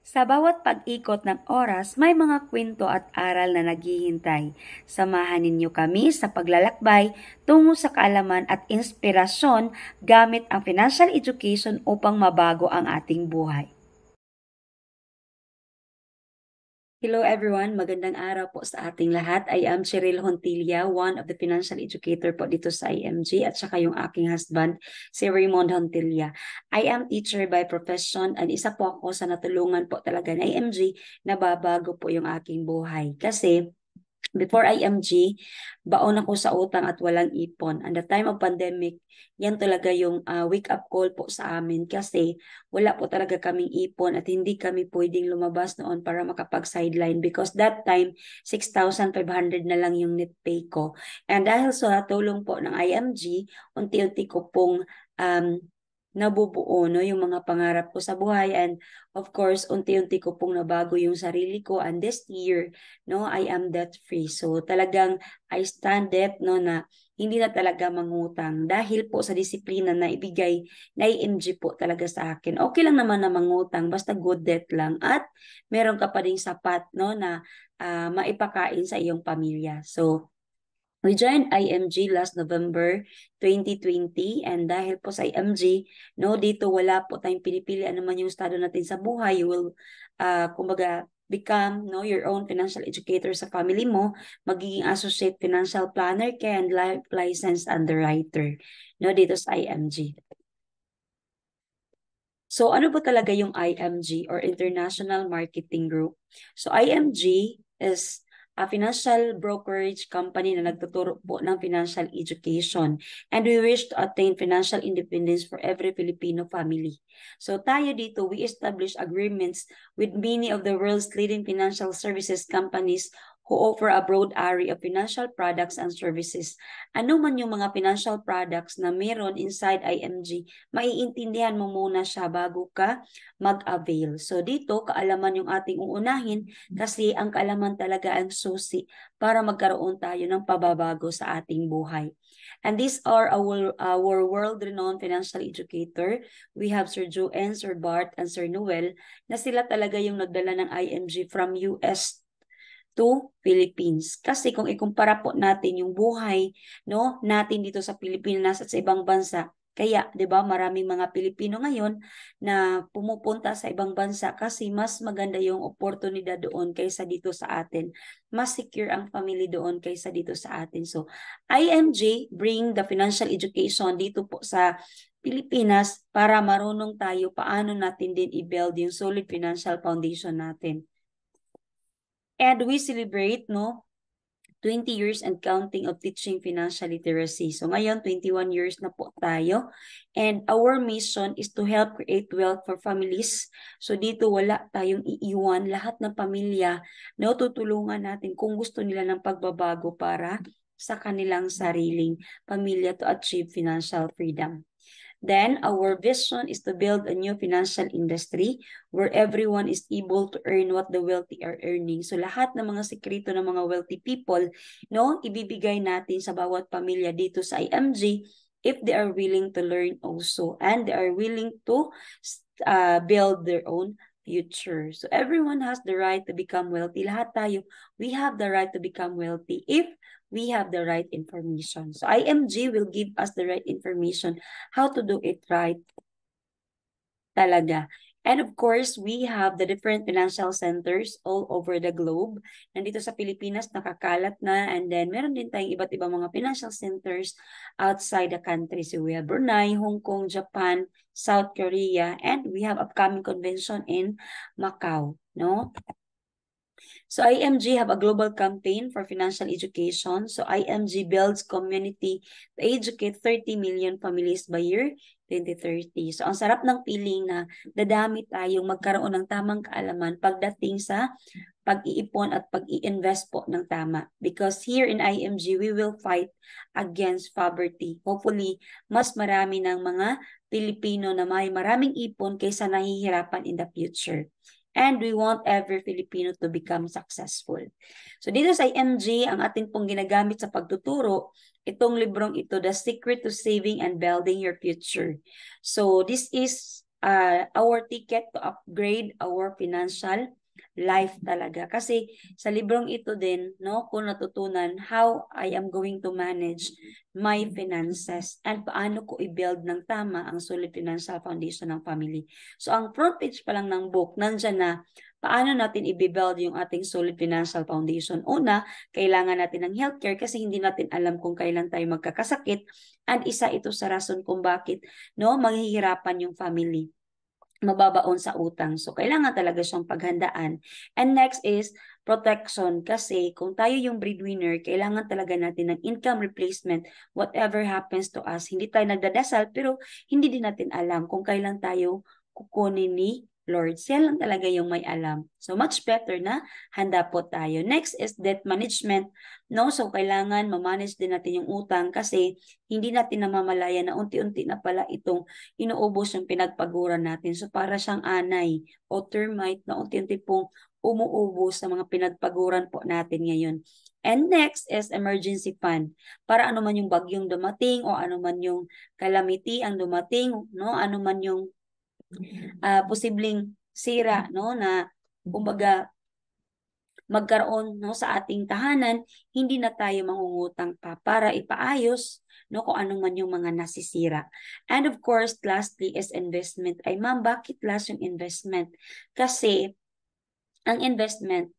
Sa bawat pag-ikot ng oras, may mga kwento at aral na naghihintay. Samahan ninyo kami sa paglalakbay tungo sa kaalaman at inspirasyon gamit ang financial education upang mabago ang ating buhay. Hello everyone, magandang araw po sa ating lahat. I am Cheryl Hontilla, one of the financial educator po dito sa IMG at saka yung aking husband, si Raymond Hontilla. I am teacher by profession and isa po ako sa natulungan po talaga ng IMG na babago po yung aking buhay. Kasi before IMG, baon ako sa utang at walang ipon. And the time of pandemic, yan talaga yung wake-up call po sa amin kasi wala po talaga kaming ipon at hindi kami pwedeng lumabas noon para makapag-sideline because that time, 6,500 na lang yung net pay ko. And dahil sa tulong po ng IMG, unti-unti ko pong nabubuo no, yung mga pangarap ko sa buhay and of course, unti-unti ko pong nabago yung sarili ko and this year, no, I am debt free. So talagang I stand it no na hindi na talaga mangutang dahil po sa disiplina na ibigay na IMG po talaga sa akin. Okay lang naman na mangutang basta good debt lang at meron ka pa ding sapat no na maipakain sa iyong pamilya. So we joined IMG last November 2020 and dahil po sa IMG, no, dito wala po tayong pinipili ano man yung estado natin sa buhay. You will, kumbaga, become no, your own financial educator sa family mo, magiging associate financial planner ka and life licensed underwriter no, dito sa IMG. So ano po talaga yung IMG or International Marketing Group? So IMG is a financial brokerage company na nagtuturo po ng financial education and we wish to attain financial independence for every Filipino family. So tayo dito, we establish agreements with many of the world's leading financial services companies who offer a broad array of financial products and services. Ano man yung mga financial products na meron inside IMG, maiintindihan mo muna siya bago ka mag-avail. So dito, kaalaman yung ating uunahin kasi ang kaalaman talaga ang susi para magkaroon tayo ng pababago sa ating buhay. And these are our world-renowned financial educator. We have Sir Joanne, Sir Bart, and Sir Noel na sila talaga yung nagdala ng IMG from US to Philippines. Kasi kung ikumpara po natin yung buhay no natin dito sa Pilipinas at sa ibang bansa, kaya 'di ba maraming mga Pilipino ngayon na pumupunta sa ibang bansa kasi mas maganda yung oportunidad doon kaysa dito sa atin. Mas secure ang family doon kaysa dito sa atin. So, IMG bring the financial education dito po sa Pilipinas para marunong tayo paano natin din i-build yung solid financial foundation natin. And we celebrate, no, 20 years and counting of teaching financial literacy. So ngayon, 21 years na po tayo. And our mission is to help create wealth for families. So dito wala tayong iiwan. Lahat ng pamilya na tutulungan natin kung gusto nila ng pagbabago para sa kanilang sariling pamilya to achieve financial freedom. Then, our vision is to build a new financial industry where everyone is able to earn what the wealthy are earning. So, lahat ng mga sekreto ng mga wealthy people, no, ibibigay natin sa bawat pamilya dito sa IMG if they are willing to learn also and they are willing to build their own future. So, everyone has the right to become wealthy. Lahat tayo, we have the right to become wealthy if we have the right information. So IMG will give us the right information how to do it right talaga. And of course, we have the different financial centers all over the globe. Nandito sa Pilipinas, nakakalat na. And then, meron din tayong iba't ibang mga financial centers outside the country. So, we have Brunei, Hong Kong, Japan, South Korea, and we have upcoming convention in Macau, no? So IMG have a global campaign for financial education. So IMG builds community to educate 30 million families by year 2030. So ang sarap ng feeling na dadami tayong magkaroon ng tamang kaalaman pagdating sa pag-iipon at pag-i-invest po ng tama. Because here in IMG, we will fight against poverty. Hopefully, mas marami ng mga Pilipino na may maraming ipon kaysa nahihirapan in the future. And we want every Filipino to become successful. So dito sa IMG, ang ating pong ginagamit sa pagtuturo, itong librong ito, The Secret to Saving and Building Your Future. So this is our ticket to upgrade our financial life talaga. Kasi sa librong ito din, no, kung natutunan how I am going to manage my finances and paano ko i-build ng tama ang solid financial foundation ng family. So ang front page pa lang ng book, nandyan na paano natin i-build yung ating solid financial foundation. Una, kailangan natin ng healthcare kasi hindi natin alam kung kailan tayo magkakasakit, and isa ito sa rason kung bakit, no, maghihirapan yung family, mababaon sa utang. So, kailangan talaga siyang paghandaan. And next is protection. Kasi kung tayo yung breadwinner, kailangan talaga natin ng income replacement. Whatever happens to us, hindi tayo nagdadasal, pero hindi din natin alam kung kailan tayo kukunin ni Lord. Siya lang talaga yung may alam. So, much better na handa po tayo. Next is debt management. No? So, kailangan ma-manage din natin yung utang kasi hindi natin namamalaya na unti-unti na pala itong inuubos yung pinagpaguran natin. So, para siyang anay o termite na unti-unti pong umuubos sa mga pinagpaguran po natin ngayon. And next is emergency fund. Para ano man yung bagyong dumating o ano man yung calamity ang dumating, no? Ano man yung posibleng sira, no, na kumbaga magkaroon, no, sa ating tahanan, hindi na tayo mangungutang pa para ipaayos, no, kung ano man yung mga nasisira. And of course, lastly is investment. Ay ma'am, bakit last yung investment? Kasi ang investment,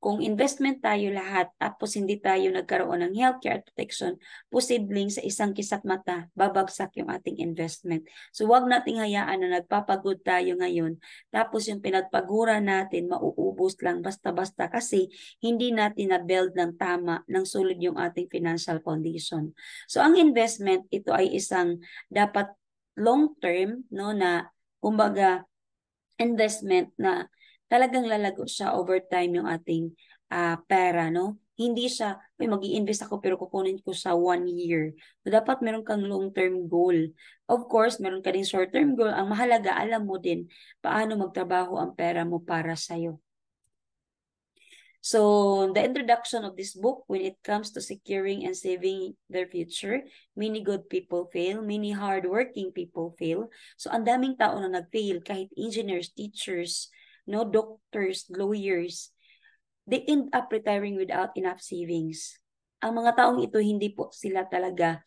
kung investment tayo lahat tapos hindi tayo nagkaroon ng healthcare at protection, posibleng sa isang kisap mata, babagsak yung ating investment. So wag nating hayaan na nagpapagod tayo ngayon, tapos yung pinagpaguran natin, mauubos lang basta-basta kasi hindi natin na-build ng tama, ng solid yung ating financial foundation. So ang investment, ito ay isang dapat long-term, no, na kumbaga investment na talagang lalago siya over time yung ating pera, no? Hindi siya, mag-i-invest ako pero kukunin ko sa 1 year. So, dapat meron kang long-term goal. Of course, meron ka din short-term goal. Ang mahalaga, alam mo din paano magtrabaho ang pera mo para sa'yo. So, the introduction of this book, when it comes to securing and saving their future, many good people fail, many hardworking people fail. So, ang daming tao na nag-fail, kahit engineers, teachers, no, doctors, lawyers, they end up retiring without enough savings. Ang mga taong ito, hindi po sila talaga,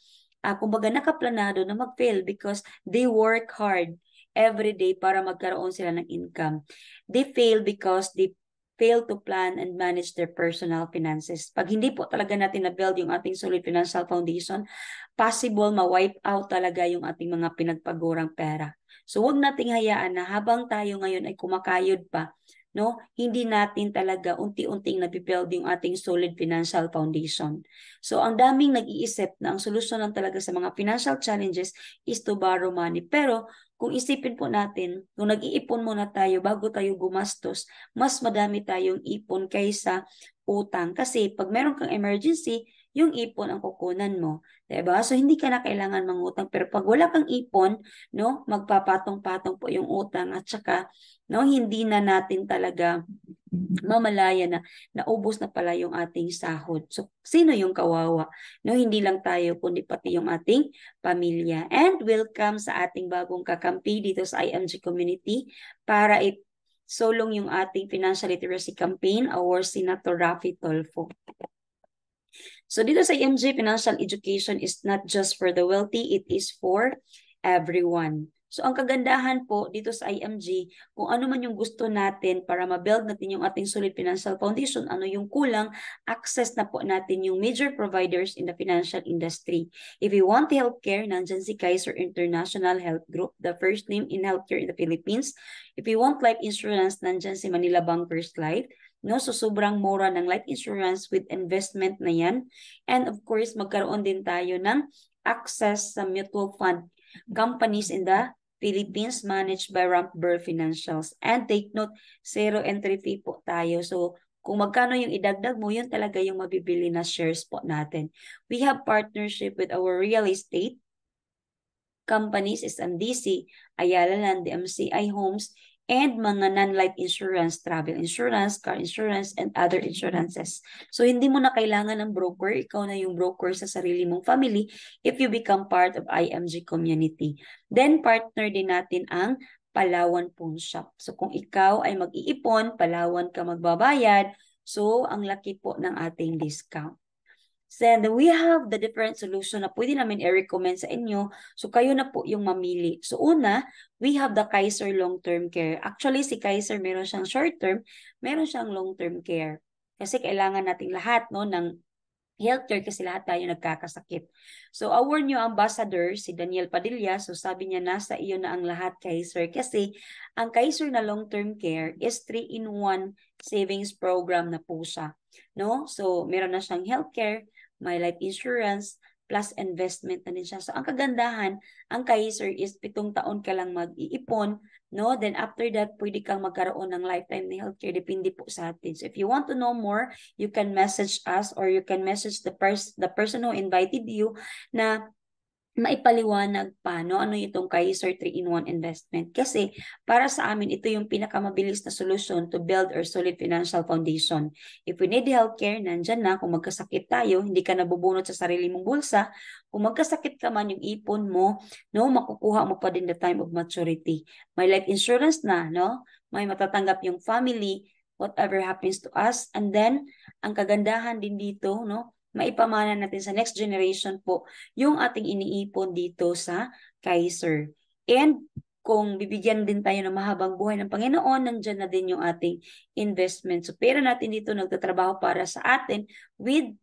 kumbaga nakaplanado na mag-fail because they work hard every day para magkaroon sila ng income. They fail because they fail to plan and manage their personal finances. Pag hindi po talaga natin na-build yung ating solid financial foundation, possible ma-wipe out talaga yung ating mga pinagpagurang pera. So, huwag nating hayaan na habang tayo ngayon ay kumakayod pa, no, hindi natin talaga unti-unting nabibuild yung ating solid financial foundation. So, ang daming nag-iisip na ang solusyon lang talaga sa mga financial challenges is to borrow money. Pero, kung isipin po natin, kung nag-iipon muna tayo bago tayo gumastos, mas madami tayong ipon kaysa utang. Kasi pag meron kang emergency, yung ipon ang kukunan mo. Diba? So, hindi ka na kailangan mangutang. Pero pag wala kang ipon, no, magpapatong-patong po yung utang at saka, no, hindi na natin talaga mamalaya na naubos na pala yung ating sahod. So, sino yung kawawa? No, hindi lang tayo, kundi pati yung ating pamilya. And welcome sa ating bagong kakampi dito sa IMG community para sulong yung ating financial literacy campaign, our Senator Raffy Tolfo. So dito sa IMG, financial education is not just for the wealthy, it is for everyone. So ang kagandahan po dito sa IMG, kung ano man yung gusto natin para ma-build natin yung ating solid financial foundation, ano yung kulang, access na po natin yung major providers in the financial industry. If you want healthcare, nandyan si Kaiser International Health Group, the first name in healthcare in the Philippines. If you want life insurance, nandyan si Manila Bankers Life. No, so sobrang mura ng life insurance with investment na yan. And of course, magkaroon din tayo ng access sa mutual fund companies in the Philippines managed by Rampber Financials. And take note, zero entry fee po tayo. So, kung magkano yung idagdag mo, yun talaga yung mabibili na shares po natin. We have partnership with our real estate companies, SMDC, Ayala Land, DMCI Homes, and mga non-life insurance, travel insurance, car insurance, and other insurances. So, hindi mo na kailangan ng broker. Ikaw na yung broker sa sarili mong family if you become part of IMG community. Then, partner din natin ang Palawan Pawn Shop. So kung ikaw ay mag-iipon, Palawan ka magbabayad, so ang laki po ng ating discount. Then we have the different solution na pwede namin i-recommend sa inyo. So kayo na po yung mamili. So una, we have the Kaiser Long-Term Care. Actually, si Kaiser meron siyang short-term, meron siyang long-term care. Kasi kailangan nating lahat no, ng healthcare kasi lahat tayo nagkakasakit. So our new ambassador, si Daniel Padilla, so sabi niya nasa iyo na ang lahat, Kaiser. Kasi ang Kaiser na long-term care is 3-in-1 savings program na po siya. No? So meron na siyang healthcare, may life insurance, plus investment na din siya. So ang kagandahan, ang Kaiser is 7 taon ka lang mag-iipon, no? Then after that, pwede kang magkaroon ng lifetime na healthcare, depende po sa atin. So if you want to know more, you can message us or you can message the person who invited you na maipaliwanag pa, no? Ano itong Kaiser 3-in-1 investment. Kasi para sa amin, ito yung pinakamabilis na solution to build our solid financial foundation. If we need healthcare, nandyan na. Kung magkasakit tayo, hindi ka nabubunot sa sarili mong bulsa. Kung magkasakit ka man, yung ipon mo, no, makukuha mo pa din the time of maturity. May life insurance na, no? May matatanggap yung family, whatever happens to us. And then, ang kagandahan din dito, no? Maipamana natin sa next generation po yung ating iniipon dito sa Kaiser. And kung bibigyan din tayo ng mahabang buhay ng Panginoon, nandyan na din yung ating investment. So pera natin dito nagtatrabaho para sa atin with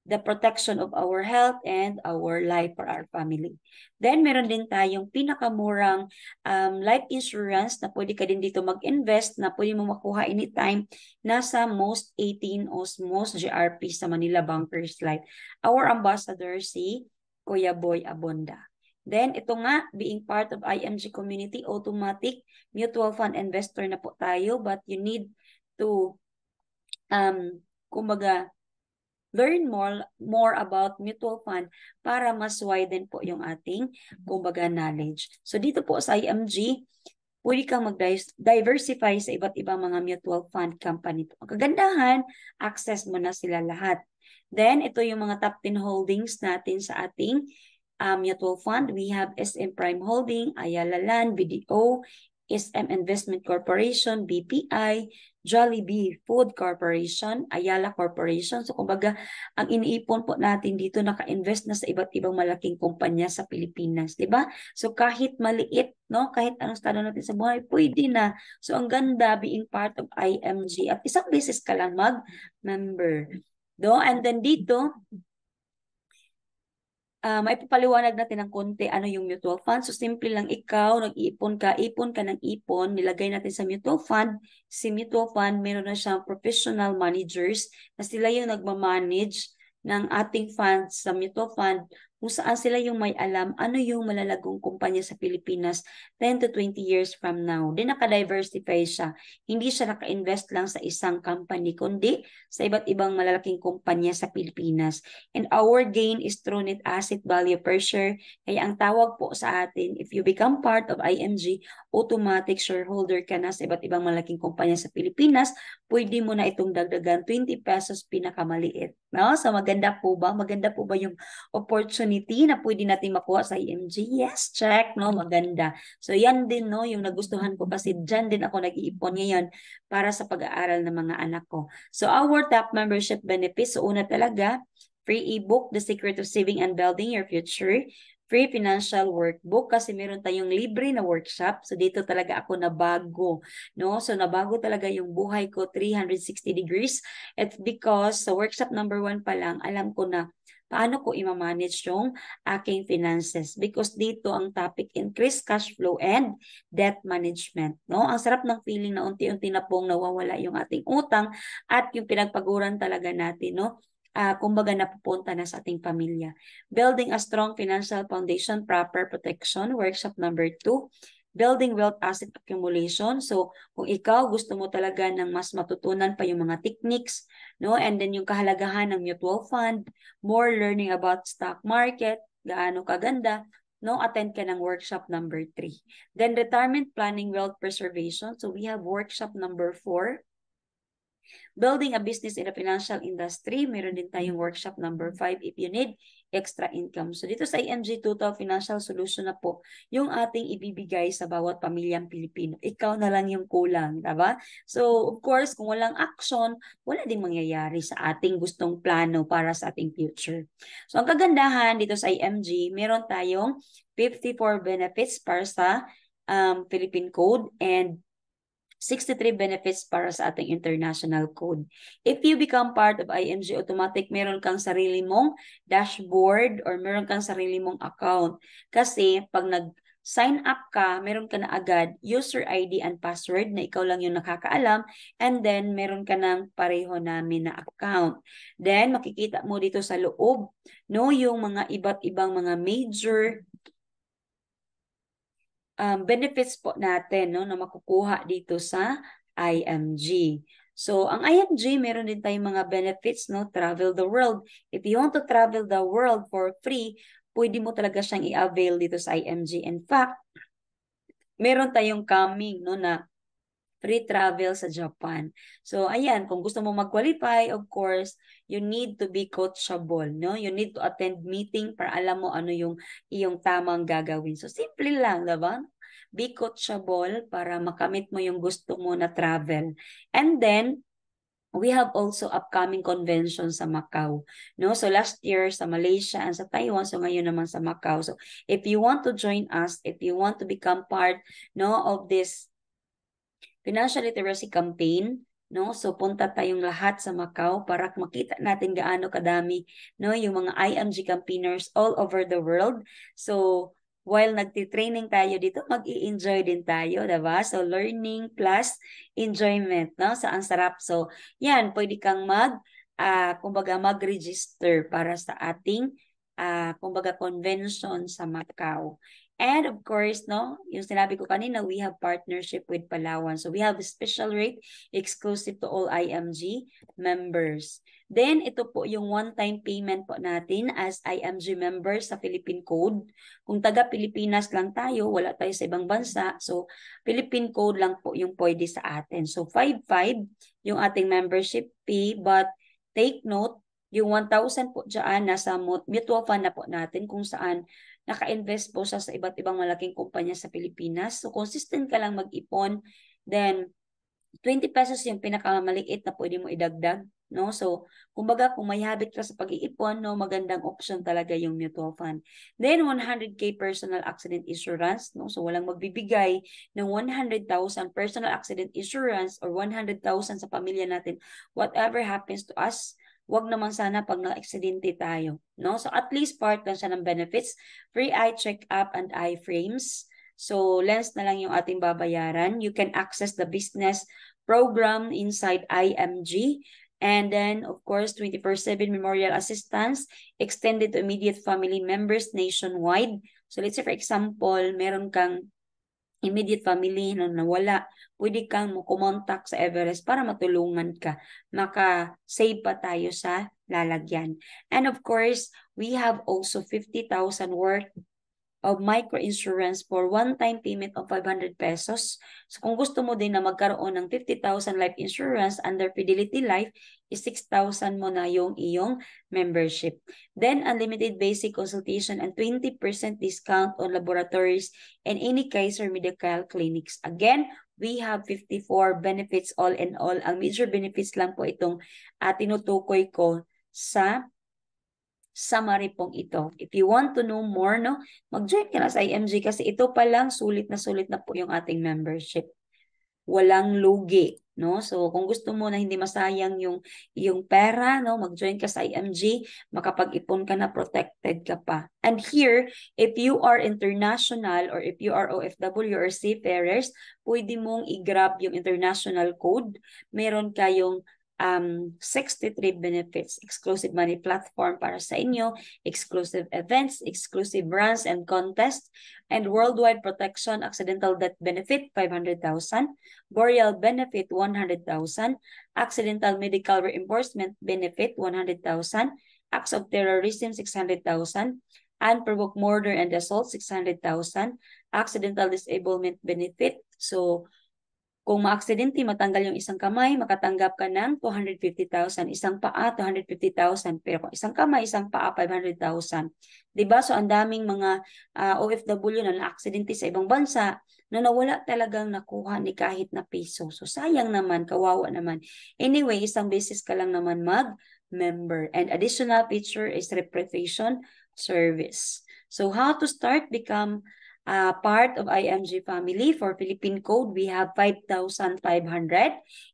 the protection of our health and our life for our family. Then, meron din tayong pinakamurang life insurance na pwede ka din dito mag-invest na pwede mo makuha anytime nasa most 18 o most GRP sa Manila Bankers Life. Our ambassador si Kuya Boy Abonda. Then, ito nga, being part of IMG community, automatic mutual fund investor na po tayo, but you need to, kumbaga, learn more about mutual fund para mas widen po yung ating, kumbaga, knowledge. So, dito po sa IMG, pwede kang mag-diversify sa iba't ibang mga mutual fund company. Ang kagandahan, access mo na sila lahat. Then, ito yung mga top 10 holdings natin sa ating mutual fund. We have SM Prime Holding, Ayala Land, BDO, SM Investment Corporation, BPI, Jollibee Food Corporation, Ayala Corporation. So, kumbaga, ang iniipon po natin dito, naka-invest na sa iba't ibang malaking kumpanya sa Pilipinas. Diba? So, kahit maliit, no? Kahit anong estado natin sa buhay, pwede na. So, ang ganda being part of IMG. At isang beses ka lang mag-member. And then dito, may papaliwanag natin ng konti ano yung mutual fund. So, simple lang ikaw, nag-iipon ka ng ipon, nilagay natin sa mutual fund. Si mutual fund, meron na siyang professional managers na sila yung nagmamanage ng ating funds sa mutual fund kung saan sila yung may alam ano yung malalagong kumpanya sa Pilipinas 10 to 20 years from now. Then naka-diversify siya. Hindi siya naka-invest lang sa isang company, kundi sa iba't ibang malalaking kumpanya sa Pilipinas. And our gain is through net asset value per share. Kaya ang tawag po sa atin, if you become part of IMG, automatic shareholder ka na sa iba't ibang malaking kumpanya sa Pilipinas, pwede mo na itong dagdagan 20 pesos pinakamaliit. No? So maganda po ba? Maganda po ba yung opportunity na pwede natin makuha sa IMG? Yes, check. No? Maganda. So yan din, no? Yung nagustuhan ko kasi dyan din ako nag-iipon ngayon para sa pag-aaral ng mga anak ko. So our top membership benefits, so una talaga, free ebook, The Secret of Saving and Building Your Future. Free financial workbook kasi meron tayong libre na workshop. So dito talaga ako nabago, no? So nabago talaga yung buhay ko 360 degrees. It's because sa workshop number 1 pa lang, alam ko na paano ko i-manage yung aking finances. Because dito ang topic, increase cash flow and debt management, no? Ang sarap ng feeling na unti-unti na pong nawawala yung ating utang at yung pinagpaguran talaga natin, no? Kumbaga napupunta na sa ating pamilya. Building a strong financial foundation, proper protection, workshop number 2. Building wealth asset accumulation. So, kung ikaw gusto mo talaga ng mas matutunan pa yung mga techniques, no? And then yung kahalagahan ng mutual fund, more learning about stock market, gaano kaganda, no? Attend ka ng workshop number 3. Then retirement planning, wealth preservation. So, we have workshop number 4. Building a business in the financial industry. Meron din tayong workshop number 5. If you need extra income. So dito sa IMG Total Financial Solution na po, yung ating ibibigay sa bawat pamilyang Pilipino. Ikaw na lang yung kulang, diba? So of course, kung walang action, wala ding mangyayari sa ating gustong plano para sa ating future. So ang kagandahan dito sa IMG, meron tayong 54 benefits para sa Philippine Code and 63 benefits para sa ating international code. If you become part of IMG Automatic, meron kang sarili mong dashboard or meron kang sarili mong account. Kasi pag nag-sign up ka, meron ka na agad user ID and password na ikaw lang yung nakakaalam, and then meron ka ng pareho namin na account. Then makikita mo dito sa loob, no, yung mga iba't ibang mga major benefits po natin, no, na makukuha dito sa IMG. So, ang IMG, meron din tayong mga benefits, no, travel the world. If you want to travel the world for free, pwede mo talaga siyang i-avail dito sa IMG. In fact, meron tayong coming, no, na free travel sa Japan. So, ayan, kung gusto mo mag-qualify, of course, you need to be coachable, no? You need to attend meeting para alam mo ano yung iyong tamang gagawin. So, simple lang, diba? Be coachable para makamit mo yung gusto mo na travel. And then, we have also upcoming convention sa Macau, no? So last year sa Malaysia and sa Taiwan, so ngayon naman sa Macau. So if you want to join us, if you want to become part, no, of this financial literacy campaign, no? So punta tayong lahat sa Macau para makita natin gaano kadami, no, yung mga IMG campaigners all over the world. So while nagti-training tayo dito, mag-i-enjoy din tayo, diba? So learning plus enjoyment, no? So ang sarap. So yan, pwede kang kumbaga mag-register para sa ating kumbaga convention sa Macau. And of course, no, yung sinabi ko kanina, we have partnership with Palawan. So we have a special rate exclusive to all IMG members. Then ito po yung one-time payment po natin as IMG members sa Philippine Code. Kung taga Pilipinas lang tayo, wala tayo sa ibang bansa. So Philippine Code lang po yung pwede sa atin. So 5,500 yung ating membership fee, but take note, yung 1,000 po dyan, nasa mutual fund na po natin kung saan naka-invest po siya sa iba't ibang malaking kumpanya sa Pilipinas. So, consistent ka lang mag-ipon. Then, 20 pesos yung pinakamaliit na pwede mo idagdag, no? So, kumbaga, kung may habit ka sa pag-iipon, no, magandang option talaga yung mutual fund. Then, 100K personal accident insurance, no? So, walang magbibigay ng 100,000 personal accident insurance or 100,000 sa pamilya natin. Whatever happens to us, wag naman sana pag na-aksidente tayo, no? So, at least part lang siya ng benefits. Free eye check-up and eye frames. So, lens na lang yung ating babayaran. You can access the business program inside IMG. And then, of course, 24/7 memorial assistance extended to immediate family members nationwide. So, let's say, for example, meron kang immediate family na nawala, pwede kang kumontak sa Everest para matulungan ka. Maka-save pa tayo sa lalagyan. And of course, we have also 50,000 worth of micro-insurance for one-time payment of 500 pesos. So kung gusto mo din na magkaroon ng 50,000 life insurance under Fidelity Life, is 6,000 mo na yung iyong membership. Then, unlimited basic consultation and 20% discount on laboratories and any Kaiser Medical Clinics. Again, we have 54 benefits all in all. Ang major benefits lang po itong tinutukoy ko sa summary pong ito. If you want to know more, no, mag-join ka na sa IMG kasi ito pa lang sulit na po yung ating membership. Walang lugi, no? So kung gusto mo na hindi masayang yung pera, no, mag-join ka sa IMG, makapag-ipon ka na, protected ka pa. And here, if you are international or if you are OFW or seafarers, pwede mong i-grab yung international code. Meron kayong 63 benefits, exclusive money platform para sa inyo, exclusive events, exclusive runs and contests, and worldwide protection, accidental death benefit, 500,000, burial benefit, 100,000, accidental medical reimbursement benefit, 100,000, acts of terrorism, 600,000, unprovoked murder and assault, 600,000, accidental disablement benefit, so Kung maaksidente, matanggal yung isang kamay, makatanggap ka ng 250,000. Isang paa, 250,000. Pero kung isang kamay, isang paa, 500,000. Diba? So, ang daming mga OFW na na-aksidente sa ibang bansa na nawala talagang nakuha ni kahit na piso. So, sayang naman, kawawa naman. Anyway, isang beses ka lang naman mag-member. And additional feature is repatriation service. So, how to start? Become part of IMG family. For Philippine code, we have 5,500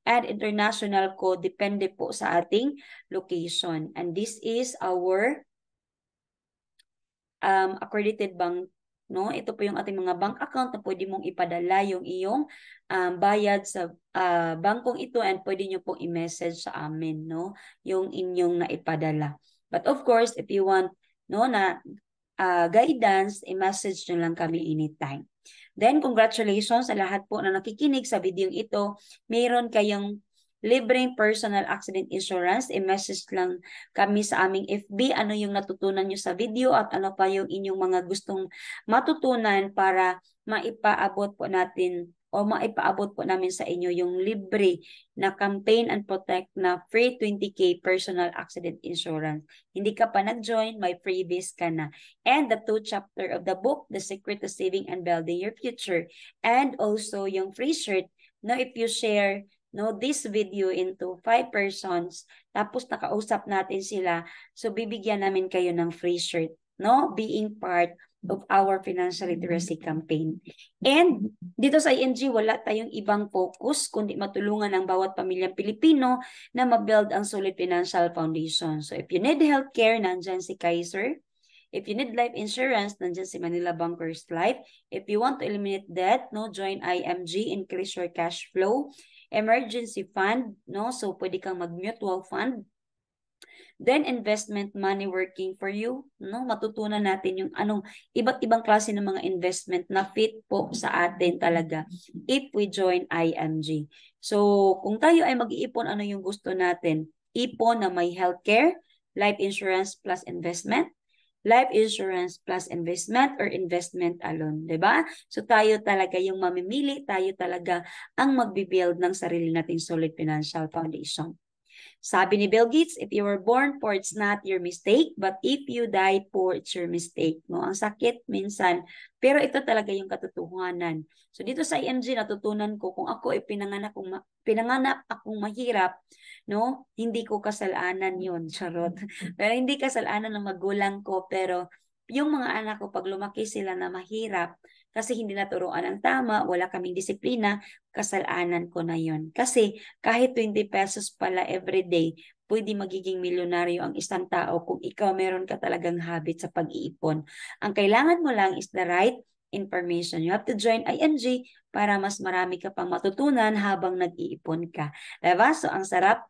and international code depende po sa ating location. And this is our accredited bank, no? Ito po yung ating mga bank account na pwede mong ipadala yung iyong bayad sa bangkong ito and pwede nyo pong i-message sa amin, no? Yung inyong naipadala. But of course, if you want, no, na guidance, i-message nyo lang kami anytime. Then, congratulations sa lahat po na nakikinig sa video ito. Mayroon kayong libreng personal accident insurance. I-message lang kami sa aming FB ano yung natutunan nyo sa video at ano pa yung inyong mga gustong matutunan para maipaabot po natin o maipaabot po namin sa inyo yung libre na campaign and protect na free 20K personal accident insurance. Hindi ka pa nag-join, may freebies ka na. And the 2 chapter of the book, The Secret to Saving and Building Your Future. And also yung free shirt, no, if you share this video into 5 persons, tapos nakausap natin sila, so bibigyan namin kayo ng free shirt, no, being part of our financial literacy campaign. And dito sa IMG, wala tayong ibang focus kundi matulungan ang bawat pamilyang Pilipino na ma-build ang solid financial foundation. So if you need healthcare, nandyan si Kaiser. If you need life insurance, nandyan si Manila Bankers Life. If you want to eliminate debt, no, join IMG, increase your cash flow. Emergency fund, no, so pwede kang mag-mutual fund. Then investment money working for you, no? Matutunan natin yung anong iba't ibang klase ng mga investment na fit po sa atin talaga if we join IMG. So, kung tayo ay mag-iipon, ano yung gusto natin? Ipon na may healthcare, life insurance plus investment, life insurance plus investment or investment alone, 'di ba? So tayo talaga yung mamimili, tayo talaga ang magbi-build ng sarili nating solid financial foundation. Sabi ni Bill Gates, if you were born poor, it's not your mistake. But if you die poor, it's your mistake. No? Ang sakit minsan. Pero ito talaga yung katotohanan. So dito sa IMG, natutunan ko kung ako ay pinanganak akong mahirap, no? Hindi ko kasalanan yun. Charot. Pero hindi kasalanan ng magulang ko. Pero yung mga anak ko, pag lumaki sila na mahirap, kasi hindi naturuan ang tama, wala kaming disiplina, kasalanan ko na yun. Kasi kahit 20 pesos pala everyday, pwede magiging milyonaryo ang isang tao kung ikaw meron ka talagang habit sa pag-iipon. Ang kailangan mo lang is the right information. You have to join IMG para mas marami ka pang matutunan habang nag-iipon ka. Diba? So, ang sarap.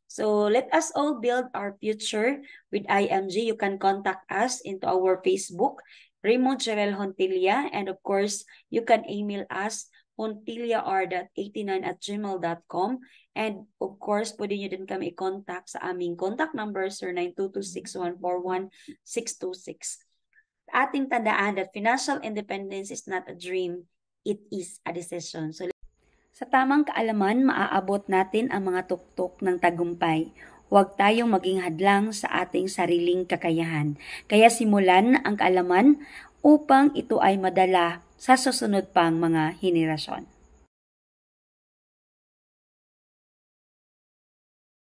So, let us all build our future with IMG. You can contact us into our Facebook, Raymond Cherel Hontilla, and of course, you can email us hontillar.89@gmail.com, and of course, pwede nyo din kami i-contact sa aming contact number, 0922-6141626. Ating tandaan that financial independence is not a dream, it is a decision. So, sa tamang kaalaman, maaabot natin ang mga tuktok ng tagumpay. Huwag tayong maging hadlang sa ating sariling kakayahan. Kaya simulan ang kaalaman upang ito ay madala sa susunod pang mga henerasyon.